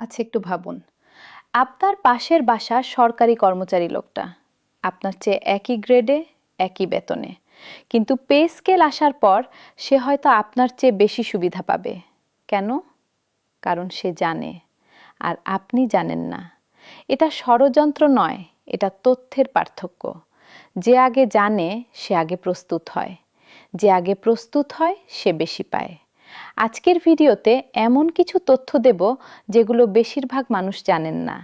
আচ্ছা একটু ভাবুন, আপনার পাশের বাসার সরকারি কর্মচারী লোকটা আপনার চেয়ে একই গ্রেডে, একই বেতনে, কিন্তু পে স্কেল আসার পর সে হয়তো আপনার চেয়ে বেশি সুবিধা পাবে। কেন? কারণ সে জানে আর আপনি জানেন না। এটা ষড়যন্ত্র নয়, এটা তথ্যের পার্থক্য। যে আগে জানে সে আগে প্রস্তুত হয়, যে আগে প্রস্তুত হয় সে বেশি পায়। আজকের ভিডিওতে এমন কিছু তথ্য দেব যেগুলো বেশিরভাগ মানুষ জানেন না।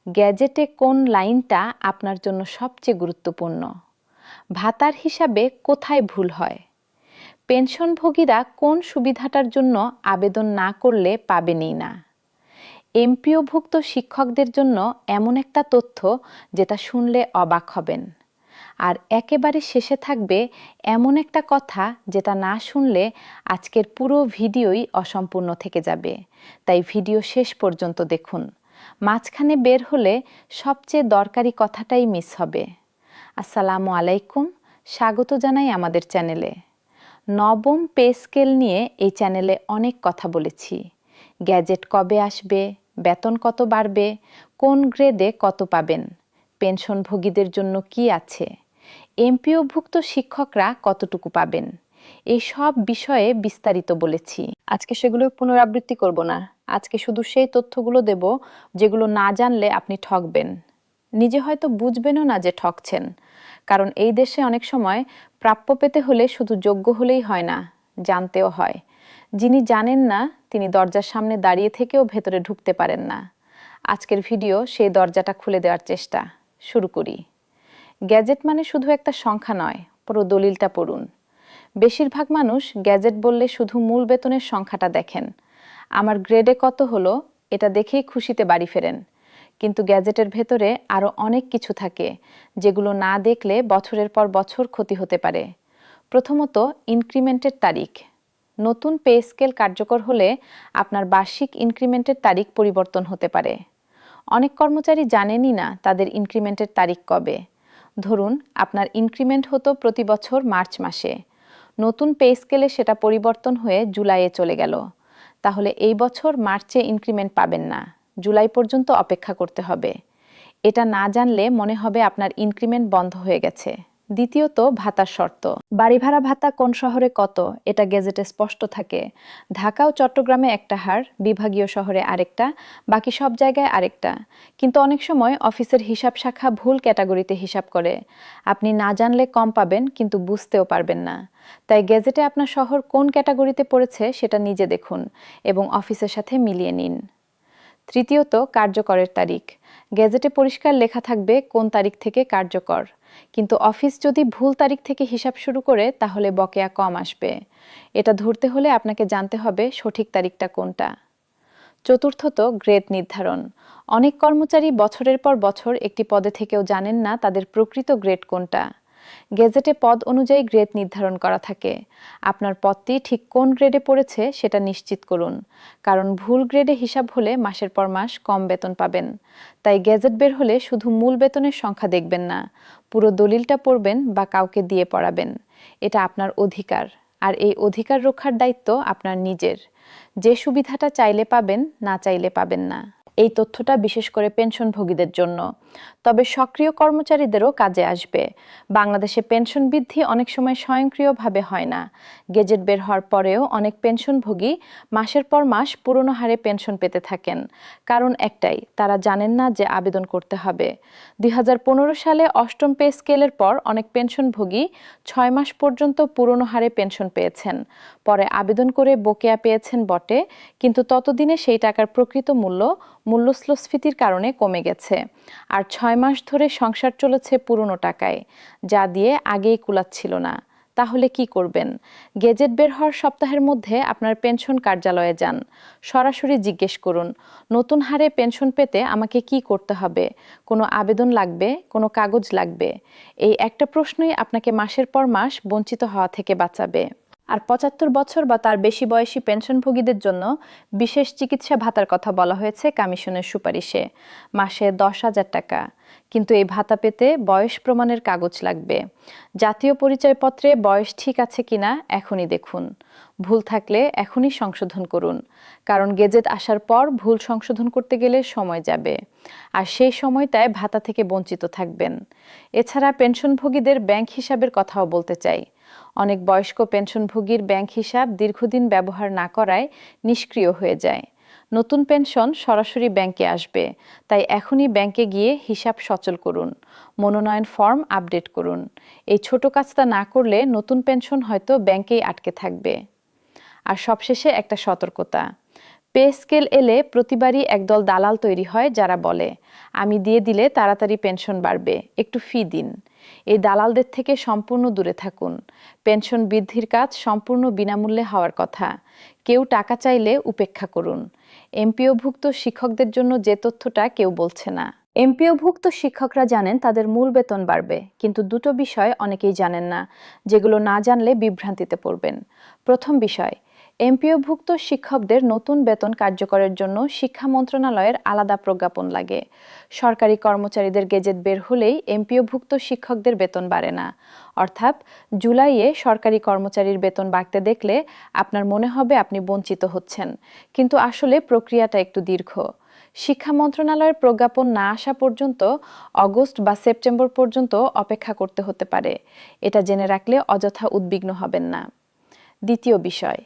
গ্যাজেটে কোন লাইনটা আপনার জন্য সবচেয়ে গুরুত্বপূর্ণ, ভাতার হিসাবে কোথায় ভুল হয়, পেনশনভোগীরা কোন সুবিধাটার জন্য আবেদন না করলে পাবেনই না, এমপিওভুক্ত শিক্ষকদের জন্য এমন একটা তথ্য যেটা শুনলে অবাক হবেন, আর একেবারে শেষে থাকবে এমন একটা কথা যেটা না শুনলে আজকের পুরো ভিডিওই অসম্পূর্ণ থেকে যাবে। তাই ভিডিও শেষ পর্যন্ত দেখুন। মাঝখানে বের হলে সবচেয়ে দরকারি কথাটাই মিস হবে। আসসালামু আলাইকুম, স্বাগত জানাই আমাদের চ্যানেলে। নবম পে স্কেল নিয়ে এই চ্যানেলে অনেক কথা বলেছি। গ্যাজেট কবে আসবে, বেতন কত বাড়বে, কোন গ্রেডে কত পাবেন, পেনশনভোগীদের জন্য কি আছে, এমপিওভুক্ত শিক্ষকরা কতটুকু পাবেন, এই সব বিষয়ে বিস্তারিত বলেছি। আজকে সেগুলো পুনরাবৃত্তি করব না। আজকে শুধু সেই তথ্যগুলো দেব যেগুলো না জানলে আপনি ঠকবেন। নিজে হয়তো বুঝবেনও না যে ঠকছেন, কারণ এই দেশে অনেক সময় প্রাপ্য পেতে হলে শুধু যোগ্য হলেই হয় না, জানতেও হয়। যিনি জানেন না তিনি দরজার সামনে দাঁড়িয়ে থেকেও ভেতরে ঢুকতে পারেন না। আজকের ভিডিও সেই দরজাটা খুলে দেওয়ার চেষ্টা। শুরু করি। গ্যাজেট মানে শুধু একটা সংখ্যা নয়, পুরো দলিলটা পড়ুন। বেশিরভাগ মানুষ গ্যাজেট বললে শুধু মূল বেতনের সংখ্যাটা দেখেন। আমার গ্রেডে কত হলো এটা দেখেই খুশিতে বাড়ি ফেরেন। কিন্তু গ্যাজেটের ভেতরে আরও অনেক কিছু থাকে যেগুলো না দেখলে বছরের পর বছর ক্ষতি হতে পারে। প্রথমত, ইনক্রিমেন্টের তারিখ। নতুন পে স্কেল কার্যকর হলে আপনার বার্ষিক ইনক্রিমেন্টের তারিখ পরিবর্তন হতে পারে। অনেক কর্মচারী জানেনই না তাদের ইনক্রিমেন্টের তারিখ কবে। ধরুন আপনার ইনক্রিমেন্ট হতো প্রতি বছর মার্চ মাসে, নতুন পে স্কেলে সেটা পরিবর্তন হয়ে জুলাইয়ে চলে গেল। তাহলে এই বছর মার্চে ইনক্রিমেন্ট পাবেন না, জুলাই পর্যন্ত অপেক্ষা করতে হবে। এটা না জানলে মনে হবে আপনার ইনক্রিমেন্ট বন্ধ হয়ে গেছে। দ্বিতীয়ত, ভাতার শর্ত। বাড়ি ভাড়া ভাতা কোন শহরে কত এটা গেজেটে স্পষ্ট থাকে। ঢাকা ও চট্টগ্রামে একটা হার, বিভাগীয় শহরে আরেকটা, বাকি সব জায়গায় আরেকটা। কিন্তু অনেক সময় অফিসের হিসাব শাখা ভুল ক্যাটাগরিতে হিসাব করে। আপনি না জানলে কম পাবেন, কিন্তু বুঝতেও পারবেন না। তাই গেজেটে আপনার শহর কোন ক্যাটাগরিতে পড়েছে সেটা নিজে দেখুন এবং অফিসের সাথে মিলিয়ে নিন। তৃতীয়ত, কার্যকরের তারিখ। গেজেটে পরিষ্কার লেখা থাকবে কোন তারিখ থেকে কার্যকর, কিন্তু অফিস যদি ভুল তারিখ থেকে হিসাব শুরু করে তাহলে বকেয়া কম আসবে। এটা ধরতে হলে আপনাকে জানতে হবে সঠিক তারিখটা কোনটা। চতুর্থত, গ্রেড নির্ধারণ। অনেক কর্মচারী বছরের পর বছর একটি পদে থেকেও জানেন না তাদের প্রকৃত গ্রেড কোনটা। গেজেটে পদ অনুযায়ী গ্রেড নির্ধারণ করা থাকে। আপনার পদটি ঠিক কোন গ্রেডে পড়েছে সেটা নিশ্চিত করুন, কারণ ভুল গ্রেডে হিসাব হলে মাসের পর মাস কম বেতন পাবেন। তাই গেজেট বের হলে শুধু মূল বেতনের সংখ্যা দেখবেন না, পুরো দলিলটা পড়বেন বা কাউকে দিয়ে পড়াবেন। এটা আপনার অধিকার, আর এই অধিকার রক্ষার দায়িত্ব আপনার নিজের। যে সুবিধাটা চাইলে পাবেন, না চাইলে পাবেন না। এই তথ্যটা বিশেষ করে পেনশনভোগীদের জন্য, তবে সক্রিয় কর্মচারীদেরও কাজে আসবে। বাংলাদেশে পেনশন বৃদ্ধি অনেক সময় স্বয়ংক্রিয়ভাবে হয় না। গেজেট বের হওয়ার পরেও অনেক পেনশনভোগী মাসের পর মাস পুরনো হারে পেনশন পেতে থাকেন। কারণ একটাই, তারা জানেন না যে আবেদন করতে হবে। 2015 সালে অষ্টম পে স্কেলের পর অনেক পেনশনভোগী 6 মাস পর্যন্ত পুরনো হারে পেনশন পেয়েছেন। পরে আবেদন করে বকেয়া পেয়েছেন বটে, কিন্তু ততদিনে সেই টাকার প্রকৃত মূল্যস্ফীতির কারণে কমে গেছে। আর 6 মাস ধরে সংসার চলেছে পুরনো টাকায়, যা দিয়ে আগেই কুলাচ্ছিল না। তাহলে কি করবেন? গেজেট বের হওয়ার সপ্তাহের মধ্যে আপনার পেনশন কার্যালয়ে যান। সরাসরি জিজ্ঞেস করুন, নতুন হারে পেনশন পেতে আমাকে কি করতে হবে? কোনো আবেদন লাগবে? কোনো কাগজ লাগবে? এই একটা প্রশ্নই আপনাকে মাসের পর মাস বঞ্চিত হওয়া থেকে বাঁচাবে। আর ৭৫ বছর বা তার বেশি বয়সী পেনশনভোগীদের জন্য বিশেষ চিকিৎসা ভাতার কথা বলা হয়েছে কমিশনের সুপারিশে, মাসে ১০,০০০ টাকা। কিন্তু এই ভাতা পেতে বয়স প্রমাণের কাগজ লাগবে। জাতীয় পরিচয়পত্রে বয়স ঠিক আছে কিনা এখনই দেখুন। ভুল থাকলে এখনই সংশোধন করুন, কারণ গেজেট আসার পর ভুল সংশোধন করতে গেলে সময় যাবে, আর সেই সময়টায় ভাতা থেকে বঞ্চিত থাকবেন। এছাড়া পেনশনভোগীদের ব্যাংক হিসাবের কথাও বলতে চাই। অনেক বয়স্ক পেনশনভোগীর ব্যাংক হিসাব দীর্ঘদিন ব্যবহার না করায় নিষ্ক্রিয় হয়ে যায়। নতুন পেনশন সরাসরি ব্যাংকে আসবে, তাই এখনই ব্যাংকে গিয়ে হিসাব সচল করুন, মনোনয়ন ফর্ম আপডেট করুন। এই ছোট কাজটা না করলে নতুন পেনশন হয়তো ব্যাংকেই আটকে থাকবে। আর সবশেষে একটা সতর্কতা, পে স্কেল এলে প্রতিবারই একদল দালাল তৈরি হয় যারা বলে, আমি দিয়ে দিলে তাড়াতাড়ি পেনশন বাড়বে, একটু ফি দিন। এই দালালদের থেকে সম্পূর্ণ দূরে থাকুন। পেনশন বৃদ্ধির কাজ সম্পূর্ণ বিনামূল্যে হওয়ার কথা। কেউ টাকা চাইলে উপেক্ষা করুন। এমপিওভুক্ত শিক্ষকদের জন্য যে তথ্যটা কেউ বলছে না। এমপিওভুক্ত শিক্ষকরা জানেন তাদের মূল বেতন বাড়বে, কিন্তু দুটো বিষয় অনেকেই জানেন না, যেগুলো না জানলে বিভ্রান্তিতে পড়বেন। প্রথম বিষয়, এমপিওভুক্ত শিক্ষকদের নতুন বেতন কার্যকরের জন্য শিক্ষা মন্ত্রণালয়ের আলাদা প্রজ্ঞাপন লাগে। সরকারি কর্মচারীদের গেজেট বের হলেই এমপিওভুক্ত শিক্ষকদের বেতন বাড়ে না। অর্থাৎ জুলাইয়ে সরকারি কর্মচারীর বেতন বাড়তে দেখলে আপনার মনে হবে আপনি বঞ্চিত হচ্ছেন, কিন্তু আসলে প্রক্রিয়াটা একটু দীর্ঘ। শিক্ষা মন্ত্রণালয়ের প্রজ্ঞাপন না আসা পর্যন্ত অগস্ট বা সেপ্টেম্বর পর্যন্ত অপেক্ষা করতে হতে পারে। এটা জেনে রাখলে অযথা উদ্বিগ্ন হবেন না। দ্বিতীয় বিষয়,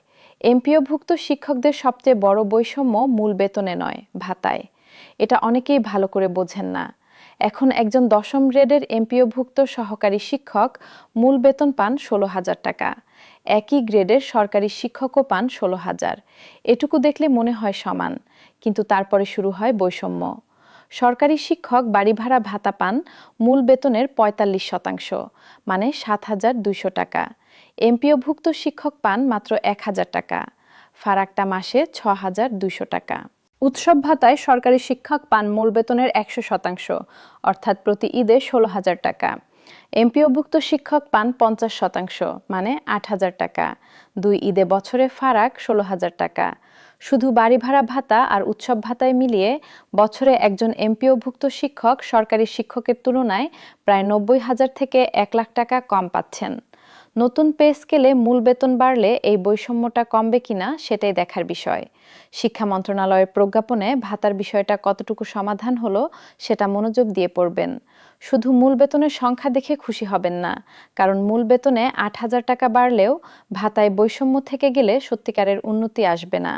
এমপিওভুক্ত শিক্ষকদের সবচেয়ে বড় বৈষম্য মূল বেতনে নয়, ভাতায়। এটা অনেকেই ভালো করে বোঝেন না। এখন একজন ১০ম গ্রেডের এমপিওভুক্ত সহকারী শিক্ষক মূল বেতন পান ১৬,০০০ টাকা। একই গ্রেডের সরকারি শিক্ষকও পান ১৬,০০০। এটুকু দেখলে মনে হয় সমান, কিন্তু তারপরে শুরু হয় বৈষম্য। সরকারি শিক্ষক বাড়ি ভাড়া ভাতা পান মূল বেতনের ৪৫%, মানে ৭,২০০ টাকা। এমপিওভুক্ত শিক্ষক পান মাত্র ১,০০০ টাকা। ফারাকটা মাসে ৬,২০০ টাকা। উৎসব ভাতায় সরকারি শিক্ষক পান মূল বেতনের ১০০%, অর্থাৎ প্রতি ঈদে ১৬,০০০ টাকা। এমপিওভুক্ত শিক্ষক পান ৫০%, মানে ৮,০০০ টাকা। ২ ঈদে বছরে ফারাক ১৬,০০০ টাকা। শুধু বাড়ি ভাড়া ভাতা আর উৎসব ভাতায় মিলিয়ে বছরে একজন এমপিওভুক্ত শিক্ষক সরকারি শিক্ষকের তুলনায় প্রায় ৯০,০০০ থেকে ১,০০,০০০ টাকা কম পাচ্ছেন। নতুন পে স্কেলে মূল বেতন বাড়লে এই বৈষম্যটা কমবে কিনা সেটাই দেখার বিষয়। শিক্ষা মন্ত্রণালয়ের প্রজ্ঞাপনে ভাতার বিষয়টা কতটুকু সমাধান হলো সেটা মনোযোগ দিয়ে পড়বেন। শুধু মূল বেতনের সংখ্যা দেখে খুশি হবেন না, কারণ মূল বেতনে ৮,০০০ টাকা বাড়লেও ভাতায় বৈষম্য থেকে গেলে সত্যিকারের উন্নতি আসবে না।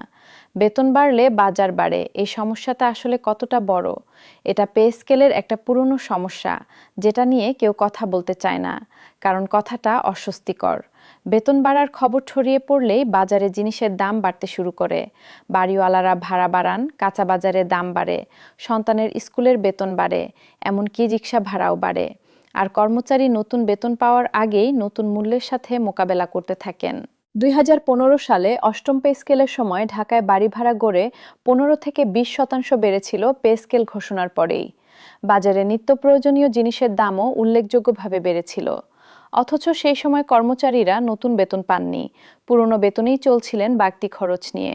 বেতন বাড়লে বাজার বাড়ে, এই সমস্যাটা আসলে কতটা বড়? এটা পে স্কেলের একটা পুরনো সমস্যা, যেটা নিয়ে কেউ কথা বলতে চায় না, কারণ কথাটা অস্বস্তিকর। বেতন বাড়ার খবর ছড়িয়ে পড়লেই বাজারে জিনিসের দাম বাড়তে শুরু করে। বাড়িওয়ালারা ভাড়া বাড়ান, কাঁচা বাজারে দাম বাড়ে, সন্তানের স্কুলের বেতন বাড়ে, এমনকি রিক্সা ভাড়াও বাড়ে। আর কর্মচারী নতুন বেতন পাওয়ার আগেই নতুন মূল্যের সাথে মোকাবেলা করতে থাকেন। ২০১৫ সালে অষ্টম পে স্কেলের সময় ঢাকায় বাড়ি ভাড়া গড়ে ১৫ থেকে ২০% বেড়েছিল পে স্কেল ঘোষণার পরেই। বাজারে নিত্য প্রয়োজনীয় জিনিসের দামও উল্লেখযোগ্যভাবে বেড়েছিল। অথচ সেই সময় কর্মচারীরা নতুন বেতন পাননি, পুরনো বেতনেই চলছিলেন বাড়তি খরচ নিয়ে।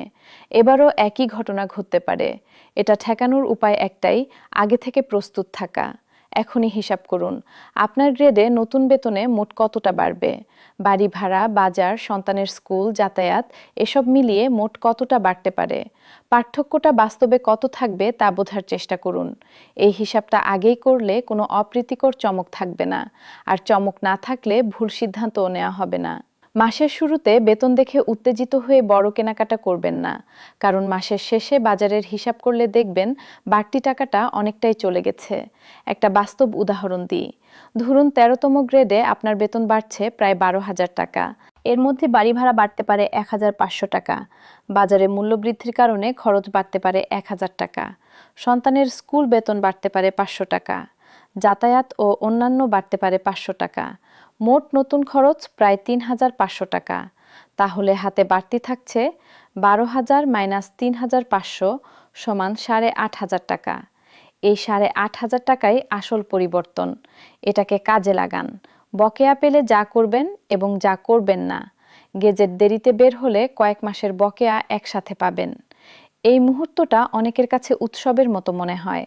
এবারও একই ঘটনা ঘটতে পারে। এটা ঠেকানোর উপায় একটাই, আগে থেকে প্রস্তুত থাকা। এখনই হিসাব করুন, আপনার গ্রেডে নতুন বেতনে মোট কতটা বাড়বে। বাড়ি ভাড়া, বাজার, সন্তানের স্কুল, যাতায়াত এসব মিলিয়ে মোট কতটা বাড়তে পারে। পার্থক্যটা বাস্তবে কত থাকবে তা বোঝার চেষ্টা করুন। এই হিসাবটা আগেই করলে কোনো অপ্রীতিকর চমক থাকবে না, আর চমক না থাকলে ভুল সিদ্ধান্তও নেওয়া হবে না। মাসের শুরুতে বেতন দেখে উত্তেজিত হয়ে বড় কেনাকাটা করবেন না, কারণ মাসের শেষে বাজারের হিসাব করলে দেখবেন বাড়তি টাকাটা অনেকটাই চলে গেছে। একটা বাস্তব উদাহরণ দিই, ধরুন ১৩তম গ্রেডে আপনার বেতন বাড়ছে প্রায় ১২,০০০ টাকা। এর মধ্যে বাড়ি ভাড়া বাড়তে পারে ১,৫০০ টাকা, বাজারে মূল্যবৃদ্ধির কারণে খরচ বাড়তে পারে ১,০০০ টাকা, সন্তানের স্কুল বেতন বাড়তে পারে ৫০০ টাকা, যাতায়াত ও অন্যান্য বাড়তে পারে ৫০০ টাকা। মোট নতুন খরচ প্রায় ৩,৫০০ টাকা। তাহলে হাতে বাড়তি থাকছে ১২,০০০ মাইনাস ৩,৫০০ সমান ৮,৫০০ টাকা। এই ৮,৫০০ টাকাই আসল পরিবর্তন। এটাকে কাজে লাগান। বকেয়া পেলে যা করবেন এবং যা করবেন না, গেজেট দেরিতে বের হলে কয়েক মাসের বকেয়া একসাথে পাবেন। এই মুহূর্তটা অনেকের কাছে উৎসবের মতো মনে হয়।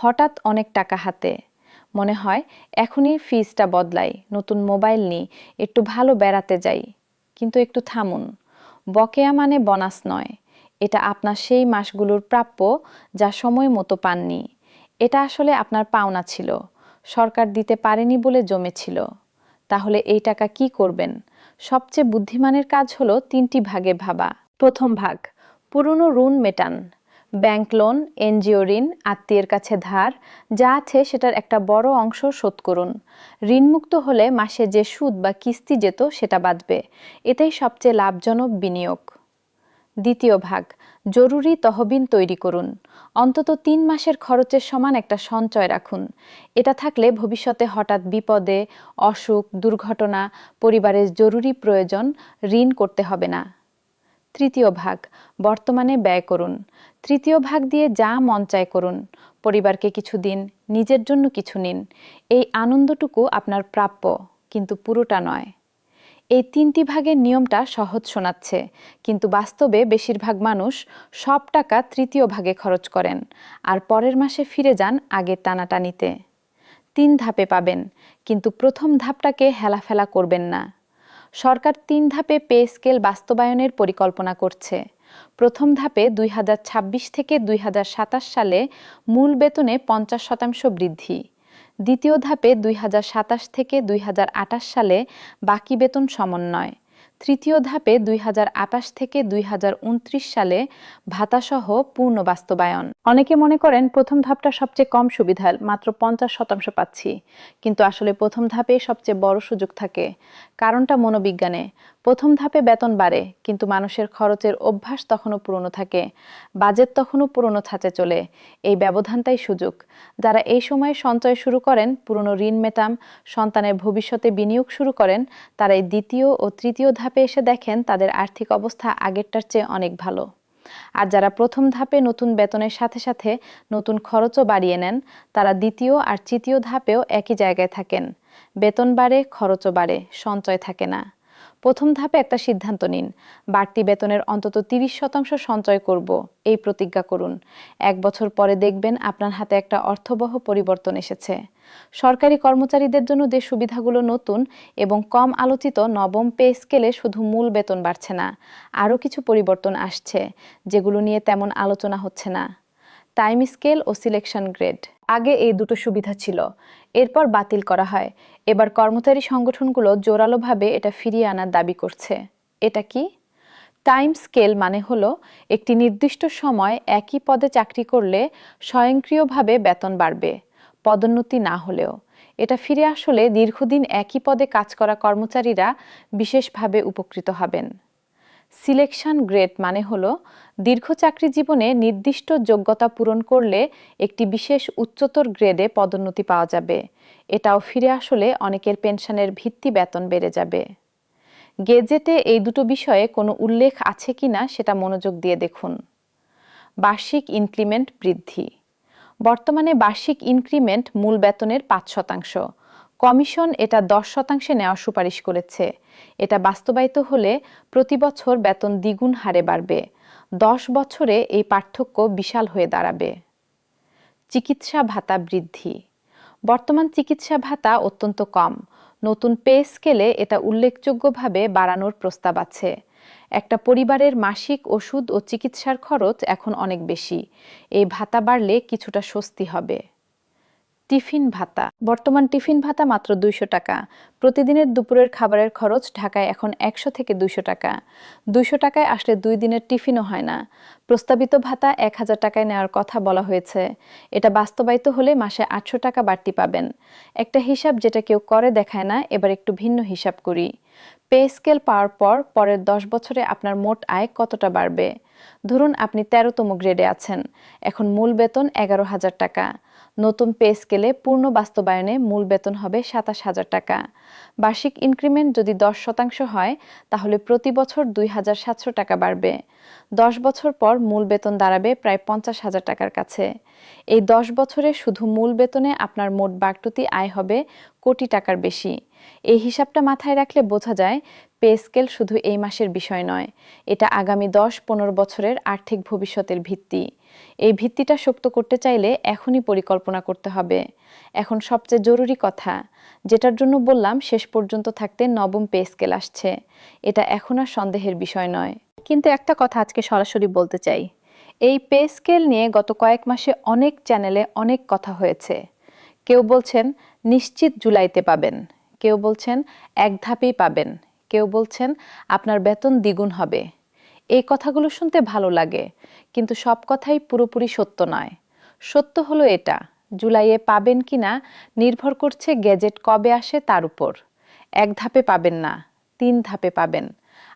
হঠাৎ অনেক টাকা হাতে, মনে হয় এখনই ফিজটা বদলাই, নতুন মোবাইল নিই, একটু ভালো বেড়াতে যাই। কিন্তু একটু থামুন, বকেয়া মানে বোনাস নয়, এটা আপনার সেই মাসগুলোর প্রাপ্য যা সময় মতো পাননি। এটা আসলে আপনার পাওনা ছিল, সরকার দিতে পারেনি বলে জমেছিল। তাহলে এই টাকা কি করবেন? সবচেয়ে বুদ্ধিমানের কাজ হলো 3টি ভাগে ভাবা। প্রথম ভাগ, পুরনো ঋণ মেটান। ব্যাংক লোন, এনজিও ঋণ, আত্মীয়ের কাছে ধার, যা আছে সেটার একটা বড় অংশ শোধ করুন। ঋণমুক্ত হলে মাসে যে সুদ বা কিস্তি যেত সেটা বাঁচবে। এটাই সবচেয়ে লাভজনক বিনিয়োগ। দ্বিতীয় ভাগ, জরুরি তহবিল তৈরি করুন। অন্তত 3 মাসের খরচের সমান একটা সঞ্চয় রাখুন। এটা থাকলে ভবিষ্যতে হঠাৎ বিপদে, অসুখ, দুর্ঘটনা, পরিবারের জরুরি প্রয়োজন ঋণ করতে হবে না। তৃতীয় ভাগ, বর্তমানে ব্যয় করুন। তৃতীয় ভাগ দিয়ে যা মন চায় করুন। পরিবারকে কিছু দিন, নিজের জন্য কিছু নিন। এই আনন্দটুকু আপনার প্রাপ্য, কিন্তু পুরোটা নয়। এই 3টি ভাগের নিয়মটা সহজ শোনাচ্ছে, কিন্তু বাস্তবে বেশিরভাগ মানুষ সব টাকা তৃতীয় ভাগে খরচ করেন আর পরের মাসে ফিরে যান আগের টানাটানিতে। 3 ধাপে পাবেন, কিন্তু প্রথম ধাপটাকে হেলাফেলা করবেন না। সরকার 3 ধাপে পে স্কেল বাস্তবায়নের পরিকল্পনা করছে। প্রথম ধাপে 2026 থেকে 2027 সালে মূল বেতনে 50% বৃদ্ধি। দ্বিতীয় ধাপে 2027 থেকে 2028 সালে বাকি বেতন সমন্বয়। তৃতীয় ধাপে 2028 থেকে 2029 সালে ভাতাসহ পূর্ণ বাস্তবায়ন। অনেকে মনে করেন প্রথম ধাপটা সবচেয়ে কম সুবিধার, মাত্র 50% পাচ্ছি। কিন্তু আসলে প্রথম ধাপে সবচেয়ে বড় সুযোগ থাকে। কারণটা মনোবিজ্ঞানে। প্রথম ধাপে বেতন বাড়ে, কিন্তু মানুষের খরচের অভ্যাস তখনও পুরনো থাকে, বাজেট তখনও পুরনো ধাঁচে চলে। এই ব্যবধানটাই সুযোগ। যারা এই সময়ে সঞ্চয় শুরু করেন, পুরনো ঋণ মেটান, সন্তানের ভবিষ্যতে বিনিয়োগ শুরু করেন, তারা এই দ্বিতীয় ও তৃতীয় ধাপে এসে দেখেন তাদের আর্থিক অবস্থা আগেরটার চেয়ে অনেক ভালো। আর যারা প্রথম ধাপে নতুন বেতনের সাথে সাথে নতুন খরচও বাড়িয়ে নেন, তারা দ্বিতীয় আর তৃতীয় ধাপেও একই জায়গায় থাকেন। বেতন বাড়ে, খরচও বাড়ে, সঞ্চয় থাকে না। প্রথম ধাপে একটা সিদ্ধান্ত নিন, বাড়তি বেতনের অন্তত 30% সঞ্চয় করব, এই প্রতিজ্ঞা করুন। 1 বছর পরে দেখবেন আপনার হাতে একটা অর্থবহ পরিবর্তন এসেছে। সরকারি কর্মচারীদের জন্য যে সুবিধাগুলো নতুন এবং কম আলোচিত, নবম পে স্কেলে শুধু মূল বেতন বাড়ছে না, আরও কিছু পরিবর্তন আসছে যেগুলো নিয়ে তেমন আলোচনা হচ্ছে না। টাইম স্কেল ও সিলেকশন গ্রেড। আগে এই দুটো সুবিধা ছিল, এরপর বাতিল করা হয়। এবার কর্মচারী সংগঠনগুলো জোরালোভাবে এটা ফিরিয়ে আনার দাবি করছে। এটা কি? টাইম স্কেল মানে হলো একটি নির্দিষ্ট সময় একই পদে চাকরি করলে স্বয়ংক্রিয়ভাবে বেতন বাড়বে, পদোন্নতি না হলেও। এটা ফিরে আসলে দীর্ঘদিন একই পদে কাজ করা কর্মচারীরা বিশেষভাবে উপকৃত হবেন। সিলেকশন গ্রেড মানে হলো দীর্ঘ চাকরি জীবনে নির্দিষ্ট যোগ্যতা পূরণ করলে একটি বিশেষ উচ্চতর গ্রেডে পদোন্নতি পাওয়া যাবে। এটাও ফিরে আসলে অনেকের পেনশনের ভিত্তি বেতন বেড়ে যাবে। গেজেটে এই দুটো বিষয়ে কোনো উল্লেখ আছে কিনা সেটা মনোযোগ দিয়ে দেখুন। বার্ষিক ইনক্রিমেন্ট বৃদ্ধি। বর্তমানে বার্ষিক ইনক্রিমেন্ট মূল বেতনের 5%। কমিশন এটা 10% নেওয়ার সুপারিশ করেছে। এটা বাস্তবায়িত হলে প্রতি বছর বেতন দ্বিগুণ হারে বাড়বে। 10 বছরে এই পার্থক্য বিশাল হয়ে দাঁড়াবে। চিকিৎসা ভাতা বৃদ্ধি। বর্তমান চিকিৎসা ভাতা অত্যন্ত কম। নতুন পে স্কেলে এটা উল্লেখযোগ্যভাবে বাড়ানোর প্রস্তাব আছে। একটা পরিবারের মাসিক ওষুধ ও চিকিৎসার খরচ এখন অনেক বেশি। এই ভাতা বাড়লে কিছুটা স্বস্তি হবে। টিফিন ভাতা। বর্তমান টিফিন ভাতা মাত্র 200 টাকা। প্রতিদিনের দুপুরের খাবারের খরচ ঢাকায় এখন 100 থেকে 200 টাকা। 200 টাকায় আসলে 2 দিনের টিফিনও হয় না। প্রস্তাবিত ভাতা 1000 টাকায় নেওয়ার কথা বলা হয়েছে। এটা বাস্তবায়িত হলে মাসে 800 টাকা বাড়তি পাবেন। একটা হিসাব যেটা কেউ করে দেখায় না, এবার একটু ভিন্ন হিসাব করি। পে স্কেল পাওয়ার পর পরের 10 বছরে আপনার মোট আয় কতটা বাড়বে? ধরুন আপনি 13তম গ্রেডে আছেন, এখন মূল বেতন 11,000 টাকা। নতুন পে স্কেলে পূর্ণ বাস্তবায়নে মূল বেতন হবে 27,000 টাকা। বার্ষিক ইনক্রিমেন্ট যদি 10% হয়, তাহলে প্রতি বছর 2,700 টাকা বাড়বে। 10 বছর পর মূল বেতন দাঁড়াবে প্রায় 50,000 টাকার কাছে। এই 10 বছরে শুধু মূল বেতনে আপনার মোট বাড়তি আয় হবে কোটি টাকার বেশি। এই হিসাবটা মাথায় রাখলে বোঝা যায় পে স্কেল শুধু এই মাসের বিষয় নয়, এটা আগামী 10-15 বছরের আর্থিক ভবিষ্যতের ভিত্তি। এই ভিত্তিটা শক্ত করতে চাইলে এখনই পরিকল্পনা করতে হবে। এখন সবচেয়ে জরুরি কথা, যেটার জন্য বললাম শেষ পর্যন্ত থাকতে নবম পে স্কেল আসছে, এটা এখন আর সন্দেহের বিষয় নয়। কিন্তু একটা কথা আজকে সরাসরি বলতে চাই, এই পে স্কেল নিয়ে গত কয়েক মাসে অনেক চ্যানেলে অনেক কথা হয়েছে। কেউ বলছেন নিশ্চিত জুলাইতে পাবেন, কেউ বলছেন এক ধাপেই পাবেন, কেউ বলছেন আপনার বেতন দ্বিগুণ হবে। এই কথাগুলো শুনতে ভালো লাগে, কিন্তু সব কথাই পুরোপুরি সত্য নয়। সত্য হলো এটা, জুলাইয়ে পাবেন কিনা নির্ভর করছে গেজেট কবে আসে তার উপর। এক ধাপে পাবেন না, 3 ধাপে পাবেন।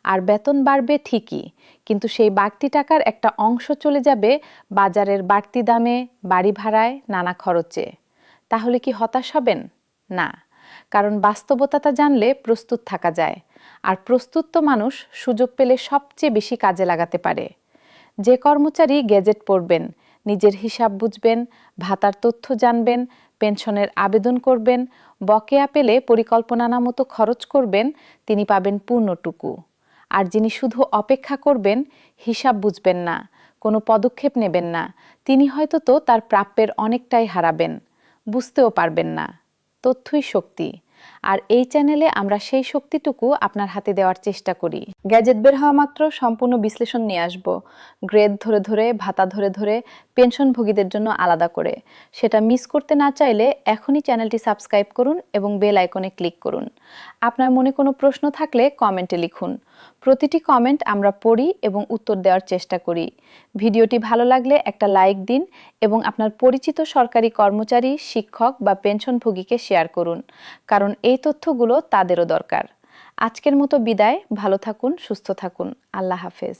আর বেতন বাড়বে ঠিকই, কিন্তু সেই বাড়তি টাকার একটা অংশ চলে যাবে বাজারের বাড়তি দামে, বাড়ি ভাড়ায়, নানা খরচে। তাহলে কি হতাশ হবেন? না, কারণ বাস্তবতাটা জানলে প্রস্তুত থাকা যায়। আর প্রস্তুত তো মানুষ সুযোগ পেলে সবচেয়ে বেশি কাজে লাগাতে পারে। যে কর্মচারী গেজেট পড়বেন, নিজের হিসাব বুঝবেন, ভাতার তথ্য জানবেন, পেনশনের আবেদন করবেন, বকেয়া পেলে পরিকল্পনা মতো খরচ করবেন, তিনি পাবেন পূর্ণটুকু। আর যিনি শুধু অপেক্ষা করবেন, হিসাব বুঝবেন না, কোনো পদক্ষেপ নেবেন না, তিনি হয়তো তো তার প্রাপ্যের অনেকটাই হারাবেন, বুঝতেও পারবেন না। তথ্যই শক্তি, আর এই চ্যানেলে আমরা সেই শক্তিটুকু আপনার হাতে দেওয়ার চেষ্টা করি। গ্যাজেট বের হওয়া মাত্র সম্পূর্ণ বিশ্লেষণ নিয়ে আসব, গ্রেড ধরে ধরে, ভাতা ধরে ধরে, পেনশনভোগীদের জন্য আলাদা করে। সেটা মিস করতে না চাইলে এখনই চ্যানেলটি সাবস্ক্রাইব করুন এবং বেল আইকনে ক্লিক করুন। আপনার মনে কোনো প্রশ্ন থাকলে কমেন্টে লিখুন। প্রতিটি কমেন্ট আমরা পড়ি এবং উত্তর দেওয়ার চেষ্টা করি। ভিডিওটি ভালো লাগলে একটা লাইক দিন এবং আপনার পরিচিত সরকারি কর্মচারী, শিক্ষক বা পেনশনভোগীকে শেয়ার করুন, কারণ এই তথ্যগুলো তাদেরও দরকার। আজকের মতো বিদায়, ভালো থাকুন, সুস্থ থাকুন। আল্লাহ হাফেজ।